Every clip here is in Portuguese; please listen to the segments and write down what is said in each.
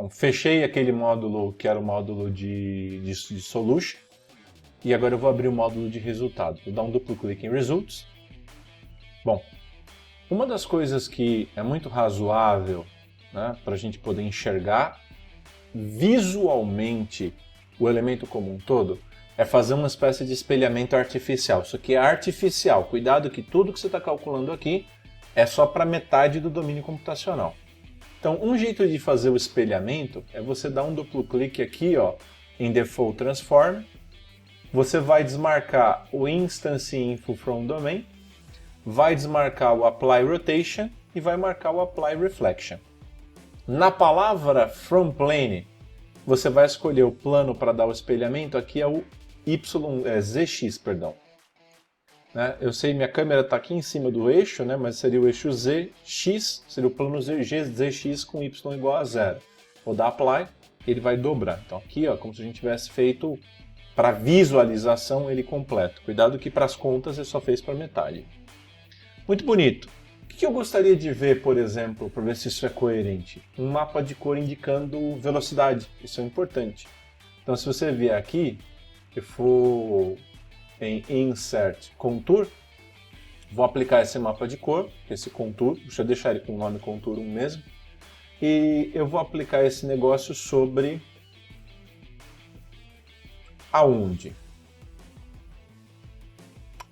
Então, fechei aquele módulo que era o módulo de solution. E agora eu vou abrir o módulo de resultado. Vou dar um duplo clique em Results. Bom, uma das coisas que é muito razoável, né, para a gente poder enxergar visualmente o elemento como um todo é fazer uma espécie de espelhamento artificial. Isso aqui é artificial. Cuidado que tudo que você está calculando aqui é só para metade do domínio computacional. Então, um jeito de fazer o espelhamento é você dar um duplo clique aqui, ó, em Default Transform. Você vai desmarcar o Instance Info From Domain, vai desmarcar o Apply Rotation e vai marcar o Apply Reflection. Na palavra From Plane, você vai escolher o plano para dar o espelhamento, aqui é o ZX, perdão. Né? Eu sei, minha câmera está aqui em cima do eixo, né? Mas seria o eixo ZX, seria o plano ZX com Y igual a 0. Vou dar Apply, ele vai dobrar. Então aqui, ó, como se a gente tivesse feito para visualização ele completo. Cuidado que para as contas ele só fez para metade. Muito bonito. O que eu gostaria de ver, por exemplo, para ver se isso é coerente? Um mapa de cor indicando velocidade. Isso é importante. Então se você vier aqui, eu for em Insert Contour, vou aplicar esse mapa de cor, esse Contour, deixa eu deixar ele com o nome Contour 1 mesmo, e eu vou aplicar esse negócio sobre aonde?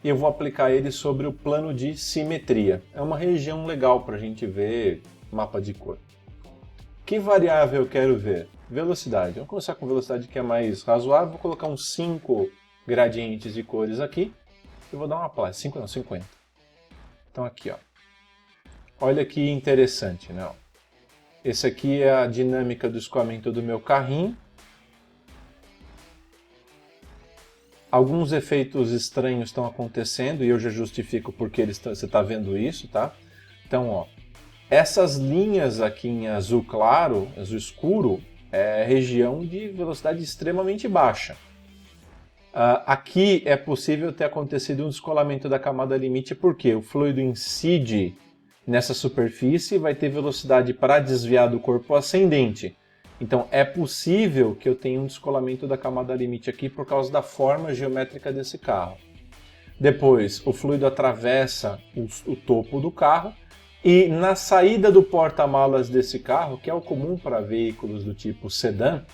E eu vou aplicar ele sobre o plano de simetria. É uma região legal para a gente ver mapa de cor. Que variável eu quero ver? Velocidade. Vamos começar com velocidade que é mais razoável. Vou colocar uns 5 gradientes de cores aqui. E vou dar uma apply. 5 não, 50. Então aqui, ó. Olha que interessante, né? Esse aqui é a dinâmica do escoamento do meu carrinho. Alguns efeitos estranhos estão acontecendo e eu já justifico porque você está vendo isso, tá? Então, ó, essas linhas aqui em azul claro, azul escuro, é região de velocidade extremamente baixa. Aqui é possível ter acontecido um descolamento da camada limite porque o fluido incide nessa superfície e vai ter velocidade para desviar do corpo ascendente. Então é possível que eu tenha um descolamento da camada limite aqui por causa da forma geométrica desse carro. Depois, o fluido atravessa o topo do carro e na saída do porta-malas desse carro, que é o comum para veículos do tipo sedã,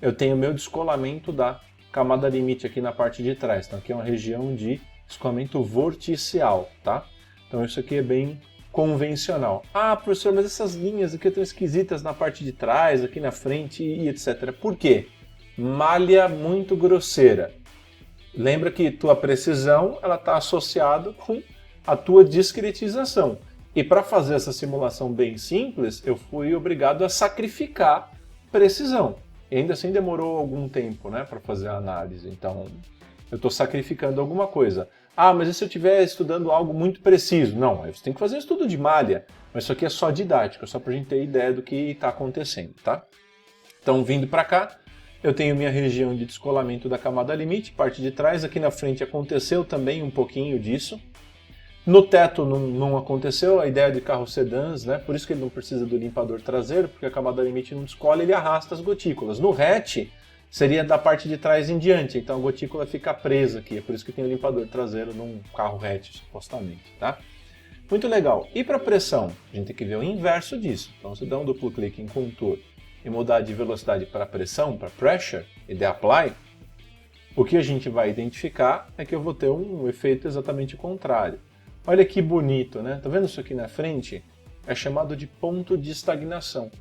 eu tenho meu descolamento da camada limite aqui na parte de trás. Então aqui é uma região de escoamento vorticial, tá? Então isso aqui é bem convencional. Ah, professor, mas essas linhas aqui estão esquisitas na parte de trás, aqui na frente e etc. Por quê? Malha muito grosseira. Lembra que tua precisão ela está associada com a tua discretização. E para fazer essa simulação bem simples, eu fui obrigado a sacrificar precisão. E ainda assim demorou algum tempo, né, para fazer a análise. Então, eu estou sacrificando alguma coisa. Ah, mas e se eu estiver estudando algo muito preciso? Não, você tem que fazer um estudo de malha. Mas isso aqui é só didático, é só para a gente ter ideia do que está acontecendo, tá? Então, vindo para cá, eu tenho minha região de descolamento da camada limite, parte de trás. Aqui na frente aconteceu também um pouquinho disso. No teto não aconteceu, a ideia de carros sedãs, né? Por isso que ele não precisa do limpador traseiro, porque a camada limite não descola, ele arrasta as gotículas. No hatch, seria da parte de trás em diante, então a gotícula fica presa aqui, é por isso que tem o limpador traseiro num carro hatch, supostamente, tá? Muito legal. E para pressão? A gente tem que ver o inverso disso. Então, se dá um duplo clique em Contour e mudar de velocidade para pressão, para Pressure, e der Apply, o que a gente vai identificar é que eu vou ter um efeito exatamente contrário. Olha que bonito, né? Tá vendo isso aqui na frente? É chamado de ponto de estagnação.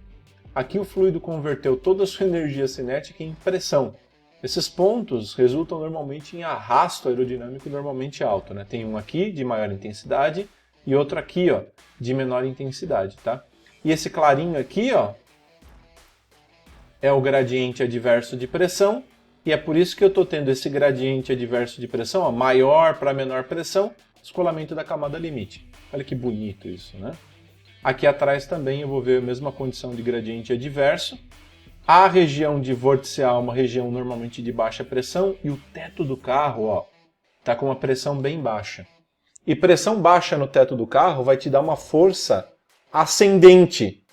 Aqui o fluido converteu toda a sua energia cinética em pressão. Esses pontos resultam normalmente em arrasto aerodinâmico normalmente alto, né? Tem um aqui de maior intensidade e outro aqui, ó, de menor intensidade, tá? E esse clarinho aqui, ó, é o gradiente adverso de pressão e é por isso que eu estou tendo esse gradiente adverso de pressão, ó, maior para menor pressão, descolamento da camada limite. Olha que bonito isso, né? Aqui atrás também eu vou ver a mesma condição de gradiente adverso. A região de vorticial é uma região normalmente de baixa pressão e o teto do carro, ó, tá com uma pressão bem baixa. E pressão baixa no teto do carro vai te dar uma força ascendente.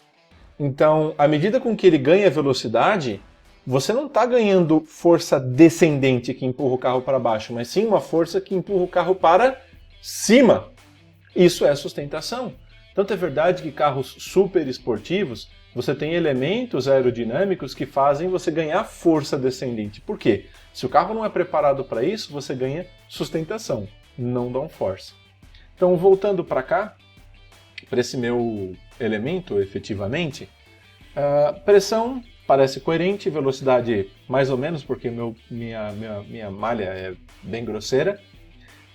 Então, à medida com que ele ganha velocidade, você não está ganhando força descendente que empurra o carro para baixo, mas sim uma força que empurra o carro para cima. Isso é sustentação. Tanto é verdade que carros super esportivos, você tem elementos aerodinâmicos que fazem você ganhar força descendente. Por quê? Se o carro não é preparado para isso, você ganha sustentação, não downforce. Então, voltando para cá, para esse meu elemento, efetivamente, a pressão parece coerente, velocidade mais ou menos, porque minha malha é bem grosseira.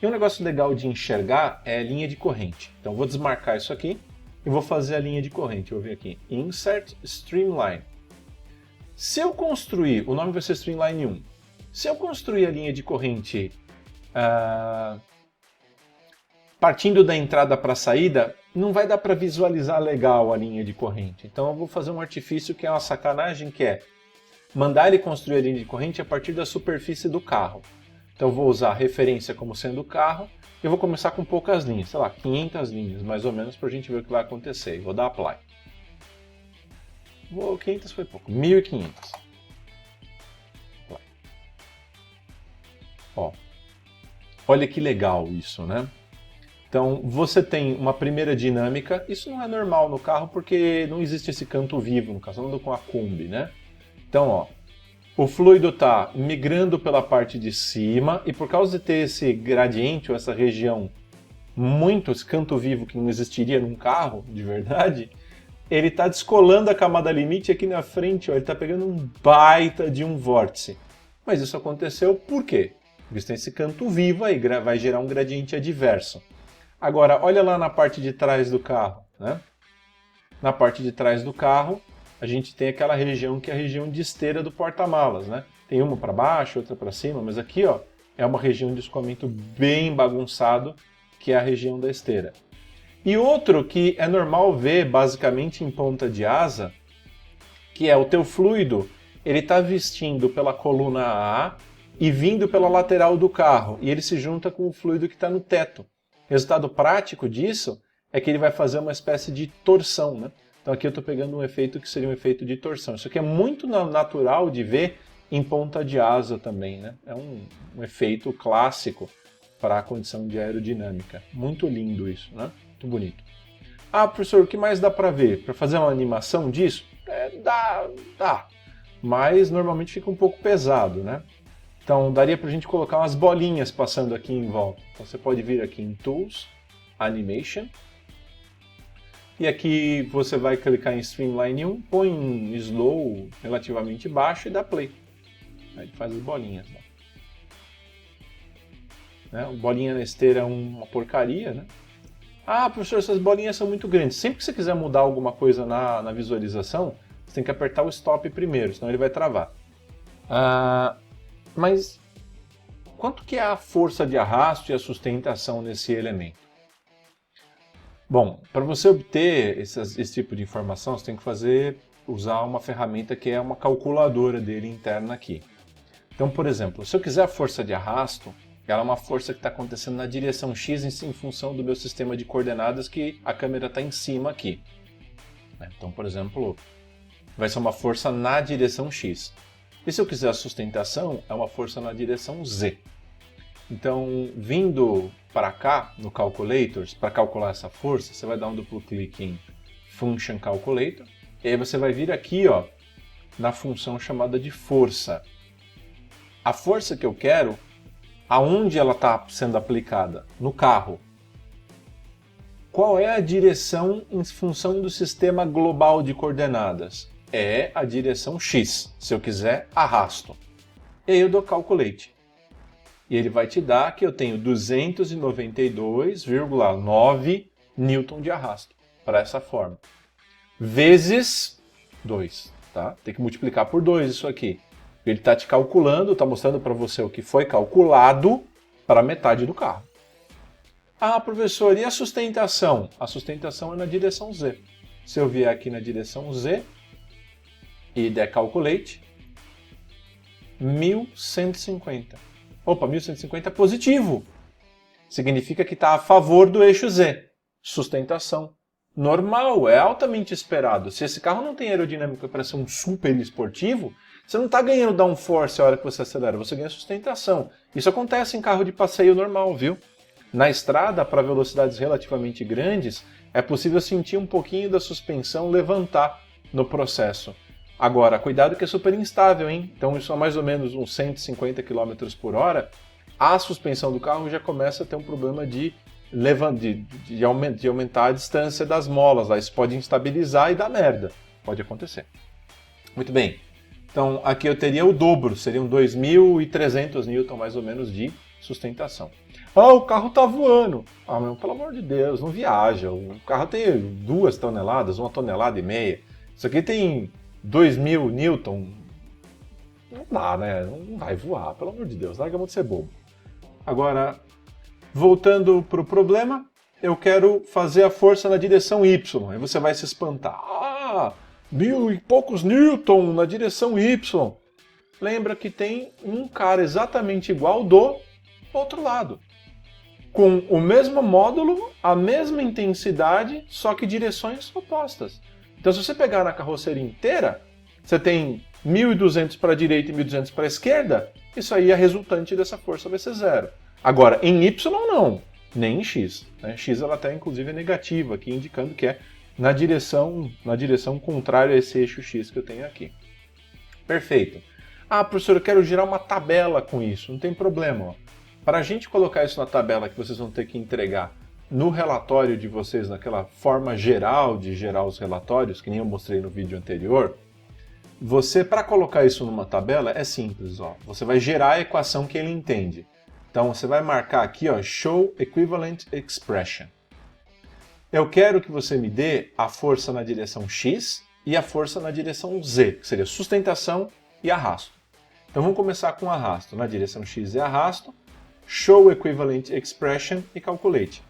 E um negócio legal de enxergar é a linha de corrente. Então, vou desmarcar isso aqui e vou fazer a linha de corrente. Eu vou vir aqui, Insert Streamline. Se eu construir, o nome vai ser Streamline 1. Se eu construir a linha de corrente partindo da entrada para a saída, não vai dar para visualizar legal a linha de corrente. Então eu vou fazer um artifício que é uma sacanagem, que é mandar ele construir a linha de corrente a partir da superfície do carro. Então eu vou usar a referência como sendo o carro e vou começar com poucas linhas, sei lá, 500 linhas mais ou menos, para a gente ver o que vai acontecer. Vou dar Apply. 500 foi pouco, 1500. Ó, olha que legal isso, né? Então, você tem uma primeira dinâmica, isso não é normal no carro porque não existe esse canto vivo no carro, andando com a Kombi, né? Então, ó, o fluido está migrando pela parte de cima e por causa de ter esse gradiente ou essa região muito, esse canto vivo que não existiria num carro, de verdade, ele está descolando a camada limite aqui na frente, ó, ele está pegando um baita de um vórtice. Mas isso aconteceu por quê? Porque tem esse canto vivo aí, vai gerar um gradiente adverso. Agora, olha lá na parte de trás do carro, né? Na parte de trás do carro, a gente tem aquela região que é a região de esteira do porta-malas, né? Tem uma para baixo, outra para cima, mas aqui, ó, é uma região de escoamento bem bagunçado, que é a região da esteira. E outro que é normal ver, basicamente, em ponta de asa, que é o teu fluido, ele está vestindo pela coluna A e vindo pela lateral do carro, e ele se junta com o fluido que está no teto. Resultado prático disso é que ele vai fazer uma espécie de torção, né? Então aqui eu estou pegando um efeito que seria um efeito de torção. Isso aqui é muito natural de ver em ponta de asa também, né? É um efeito clássico para a condição de aerodinâmica. Muito lindo isso, né? Muito bonito. Ah, professor, o que mais dá para ver? Para fazer uma animação disso? Dá. Mas normalmente fica um pouco pesado, né? Então, daria para a gente colocar umas bolinhas passando aqui em volta. Então, você pode vir aqui em Tools, Animation. E aqui você vai clicar em Streamline 1, põe em Slow relativamente baixo e dá Play. Aí ele faz as bolinhas. Né? Bolinha na esteira é uma porcaria, né? Ah, professor, essas bolinhas são muito grandes. Sempre que você quiser mudar alguma coisa na visualização, você tem que apertar o Stop primeiro, senão ele vai travar. Mas quanto que é a força de arrasto e a sustentação nesse elemento? Bom, para você obter esse tipo de informação, você tem que usar uma ferramenta que é uma calculadora dele interna aqui. Então, por exemplo, se eu quiser a força de arrasto, ela é uma força que está acontecendo na direção X em função do meu sistema de coordenadas que a câmera está em cima aqui. Então, por exemplo, vai ser uma força na direção X. E se eu quiser a sustentação, é uma força na direção Z. Então, vindo para cá, no Calculators, para calcular essa força, você vai dar um duplo clique em Function Calculator, e aí você vai vir aqui, ó, na função chamada de força. A força que eu quero, aonde ela está sendo aplicada? No carro. Qual é a direção em função do sistema global de coordenadas? É a direção X. Se eu quiser, arrasto. E aí eu dou Calculate. E ele vai te dar que eu tenho 292,9 newton de arrasto para essa forma. Vezes 2. Tá? Tem que multiplicar por 2 isso aqui. Ele está te calculando, está mostrando para você o que foi calculado para metade do carro. Ah, professor, e a sustentação? A sustentação é na direção Z. Se eu vier aqui na direção Z, e der Calculate, 1150. Opa, 1150 é positivo. Significa que está a favor do eixo Z. Sustentação. normal, é altamente esperado. Se esse carro não tem aerodinâmica para ser um super esportivo, você não está ganhando downforce a hora que você acelera, você ganha sustentação. Isso acontece em carro de passeio normal, viu? Na estrada, para velocidades relativamente grandes, é possível sentir um pouquinho da suspensão levantar no processo. Agora, cuidado que é super instável, hein? Então isso a mais ou menos uns 150 km por hora, a suspensão do carro já começa a ter um problema de aumentar a distância das molas. Isso pode instabilizar e dar merda. Pode acontecer. Muito bem. Então aqui eu teria o dobro, seriam 2.300 Newton mais ou menos de sustentação. Ah, o carro tá voando. Ah, meu, pelo amor de Deus, não viaja. O carro tem 2 toneladas, 1,5 toneladas. Isso aqui tem 2.000 Newton. Não dá, né? Não vai voar, pelo amor de Deus. Larga a mão de ser bobo. Agora, voltando para o problema, eu quero fazer a força na direção Y. Aí você vai se espantar. Ah, 1.000 e poucos Newton na direção Y. Lembra que tem um cara exatamente igual do outro lado. Com o mesmo módulo, a mesma intensidade, só que direções opostas. Então se você pegar na carroceria inteira, você tem 1.200 para a direita e 1.200 para a esquerda, isso aí é resultante dessa força vai ser zero. Agora, em Y não, nem em X. Né? X ela até inclusive é negativa aqui, indicando que é na direção contrária a esse eixo X que eu tenho aqui. Perfeito. Ah, professor, eu quero gerar uma tabela com isso. Não tem problema. Ó. Para a gente colocar isso na tabela que vocês vão ter que entregar no relatório de vocês, naquela forma geral de gerar os relatórios, que nem eu mostrei no vídeo anterior, você, para colocar isso numa tabela, é simples. Ó. Você vai gerar a equação que ele entende. Então, você vai marcar aqui, ó, Show Equivalent Expression. Eu quero que você me dê a força na direção X e a força na direção Z, que seria sustentação e arrasto. Então, vamos começar com arrasto. Na direção X é arrasto, Show Equivalent Expression e Calculate.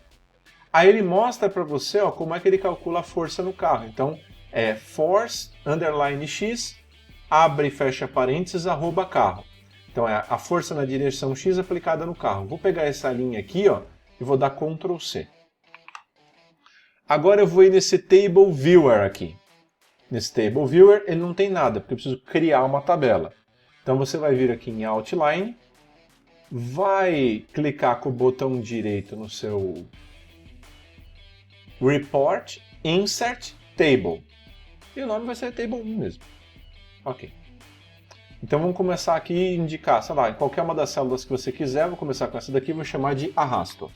Aí ele mostra para você ó, como é que ele calcula a força no carro. Então, é force, underline X, abre e fecha parênteses, arroba carro. Então, é a força na direção X aplicada no carro. Vou pegar essa linha aqui ó, e vou dar Ctrl C. Agora eu vou ir nesse Table Viewer aqui. Nesse Table Viewer ele não tem nada, porque eu preciso criar uma tabela. Então você vai vir aqui em Outline, vai clicar com o botão direito no seu Report, Insert Table. E o nome vai ser Table 1 mesmo. Ok. Então vamos começar aqui a indicar, sei lá, em qualquer uma das células que você quiser. Vou começar com essa daqui e vou chamar de arrasto.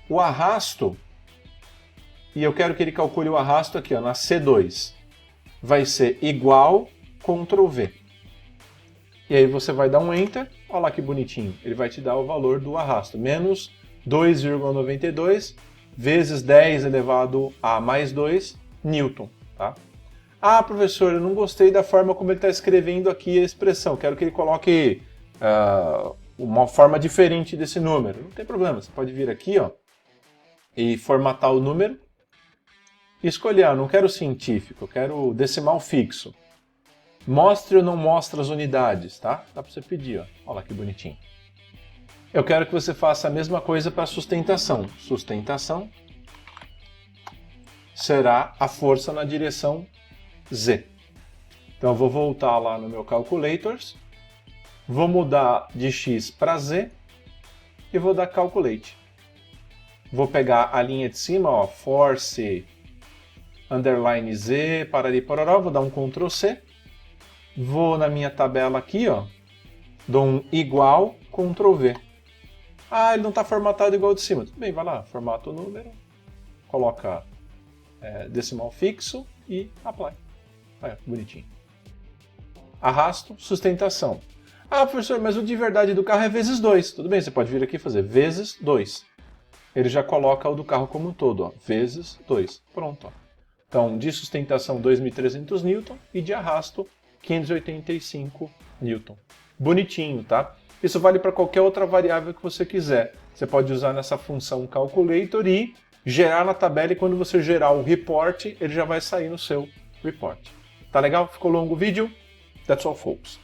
O arrasto, e eu quero que ele calcule o arrasto aqui ó, na C2, vai ser igual Ctrl V. E aí você vai dar um Enter, olha lá que bonitinho, ele vai te dar o valor do arrasto, menos 2,92 vezes 10 elevado a mais 2 Newton. Tá? Ah, professor, eu não gostei da forma como ele está escrevendo aqui a expressão, quero que ele coloque uma forma diferente desse número. Não tem problema, você pode vir aqui ó, e formatar o número e escolher, eu não quero científico, eu quero decimal fixo. Mostre ou não mostre as unidades, tá? Dá para você pedir, ó. Olha lá que bonitinho. Eu quero que você faça a mesma coisa para sustentação. Sustentação será a força na direção Z. Então eu vou voltar lá no meu Calculators, vou mudar de X para Z e vou dar Calculate. Vou pegar a linha de cima, ó, Force, underline Z, parari pororó, vou dar um Ctrl C. Vou na minha tabela aqui, ó, dou um igual, Ctrl V. Ah, ele não está formatado igual de cima. Tudo bem, vai lá, formata o número, coloca decimal fixo e apply. Olha, bonitinho. Arrasto, sustentação. Ah, professor, mas o de verdade do carro é vezes 2. Tudo bem, você pode vir aqui e fazer vezes 2. Ele já coloca o do carro como um todo, ó, vezes 2. Pronto. Ó. Então, de sustentação 2.300 Newton e de arrasto 585 Newton. Bonitinho, tá? Isso vale para qualquer outra variável que você quiser. Você pode usar nessa função Calculator e gerar na tabela, e quando você gerar o report, ele já vai sair no seu report. Tá legal? Ficou longo o vídeo? That's all, folks.